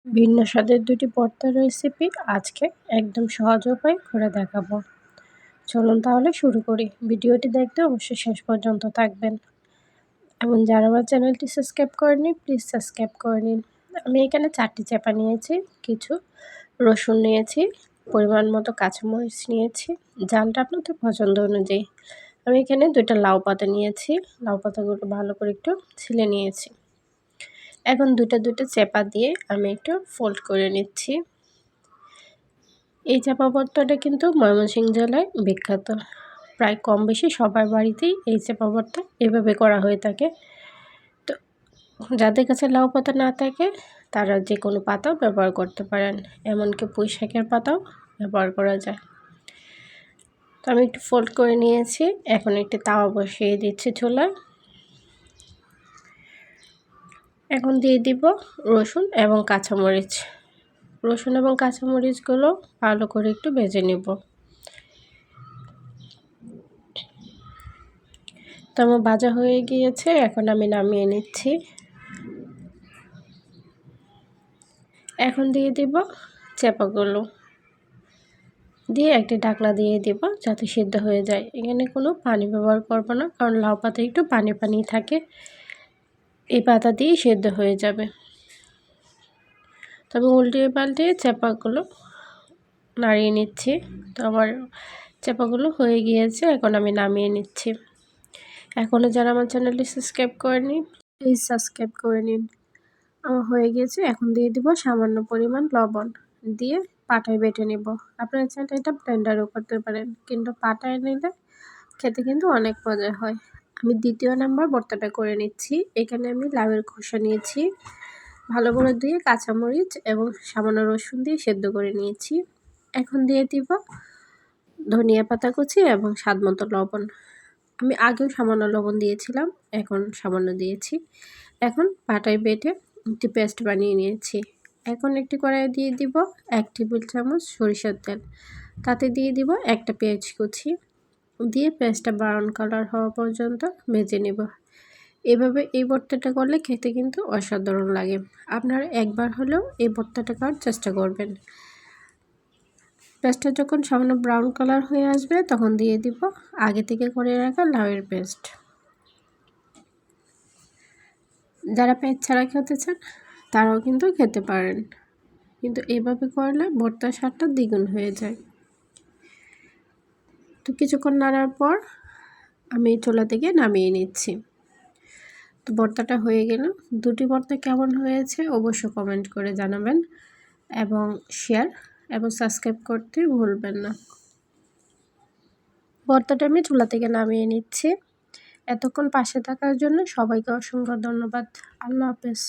ভিন্ন স্বাদের দুটি ভর্তার রেসিপি আজকে একদম সহজ উপায়ে করে দেখাবো। চলুন তাহলে শুরু করি। ভিডিওটি দেখতে অবশ্যই শেষ পর্যন্ত থাকবেন এবং যারা আমার চ্যানেলটি সাবস্ক্রাইব করেনি প্লিজ সাবস্ক্রাইব করে নিন। আমি এখানে 4টি চাপা নিয়েছি, কিছু রসুন নিয়েছি, পরিমাণ মতো কাঁচামরিচ নিয়েছি, ঝালটা আপনাদের পছন্দ অনুযায়ী। আমি এখানে 2টা লাউ পাতা নিয়েছি, লাউ পাতাগুলো ভালো করে একটু ছিলে নিয়েছি। এখন দুটা চেপা দিয়ে আমি একটু ফোল্ড করে নিচ্ছি। এই চাপা ভর্তাটা কিন্তু ময়মনসিংহ জেলায় বিখ্যাত। প্রায় কম বেশি সবার বাড়িতেই এই চাপা ভর্তা এভাবে করা হয়ে থাকে। তো যাদের কাছে লাউ পাতা না থাকে তারা যে কোনো পাতাও ব্যবহার করতে পারেন, এমনকি পুঁই শাকের পাতাও ব্যবহার করা যায়। তো আমি একটু ফোল্ড করে নিয়েছি। এখন একটি তাওয়া বসিয়ে দিচ্ছি চুলায়। এখন দিয়ে দিব রসুন এবং কাঁচামরিচ। রসুন এবং কাঁচামরিচগুলো ভালো করে একটু ভেজে নেব। তো আমার ভাজা হয়ে গিয়েছে, এখন আমি নামিয়ে নিচ্ছি। এখন দিয়ে দিব চাপাগুলো, দিয়ে একটি ঢাকনা দিয়ে দিব যাতে সিদ্ধ হয়ে যায়। এখানে কোনো পানি ব্যবহার করব না, কারণ লাউ পাতা একটু পানি পানি থাকে, এই পাতা দিয়ে সিদ্ধ হয়ে যাবে। তবে উল্টিয়ে পাল্টিয়ে চাপাগুলো নাড়িয়ে নিচ্ছি। তো আমার চাপাগুলো হয়ে গিয়েছে, এখন আমি নামিয়ে নিচ্ছি। এখনও যারা আমার চ্যানেলটি সাবস্ক্রাইব করেনি প্লিজ সাবস্ক্রাইব করে নিন। আমার হয়ে গিয়েছে। এখন দিয়ে দিব সামান্য পরিমাণ লবণ, দিয়ে পাটায় বেটে নেব। আপনারা চাইলে এটা ব্লেন্ডারও করতে পারেন, কিন্তু পাটায় নিলে খেতে কিন্তু অনেক মজা হয়। আমি 2য় নাম্বার ভর্তাটা করে নিচ্ছি। এখানে আমি লাউয়ের খোসা নিয়েছি, ভালো করে ধুয়ে কাঁচামরিচ এবং সামান্য রসুন দিয়ে সেদ্ধ করে নিয়েছি। এখন দিয়ে দিব ধনিয়া পাতা কুচি এবং স্বাদমতো লবণ। আমি আগেও সামান্য লবণ দিয়েছিলাম, এখন সামান্য দিয়েছি। এখন পাটায় বেটে একটি পেস্ট বানিয়ে নিয়েছি। এখন একটি কড়াইয়ে দিয়ে দিব 1 টেবিল চামচ সরিষার তেল, তাতে দিয়ে দিব একটা পেঁয়াজ কুচি, দিয়ে পেঁয়াজটা ব্রাউন কালার হওয়া পর্যন্ত ভেজে নেব। এভাবে এই ভর্তাটা করলে খেতে কিন্তু অসাধারণ লাগে। আপনারা একবার হলেও এই ভর্তাটা করার চেষ্টা করবেন। পেস্টটা যখন সামান্য ব্রাউন কালার হয়ে আসবে তখন দিয়ে দিব আগে থেকে করে রাখা লাউয়ের পেস্ট। যারা পেঁয়াজ ছাড়া খেতে চান তারাও কিন্তু খেতে পারেন, কিন্তু এভাবে করলে ভর্তার স্বাদটা দ্বিগুণ হয়ে যায়। তো কিছুক্ষণ নাড়ার পর আমি চুলা থেকে নামিয়ে নিচ্ছি। তো ভর্তাটা হয়ে গেল। 2টি ভর্তা কেমন হয়েছে অবশ্যই কমেন্ট করে জানাবেন এবং শেয়ার এবং সাবস্ক্রাইব করতে ভুলবেন না। ভর্তাটা আমি চুলা থেকে নামিয়ে নিচ্ছি। এতক্ষণ পাশে থাকার জন্য সবাইকে অসংখ্য ধন্যবাদ। আল্লাহ হাফেজ।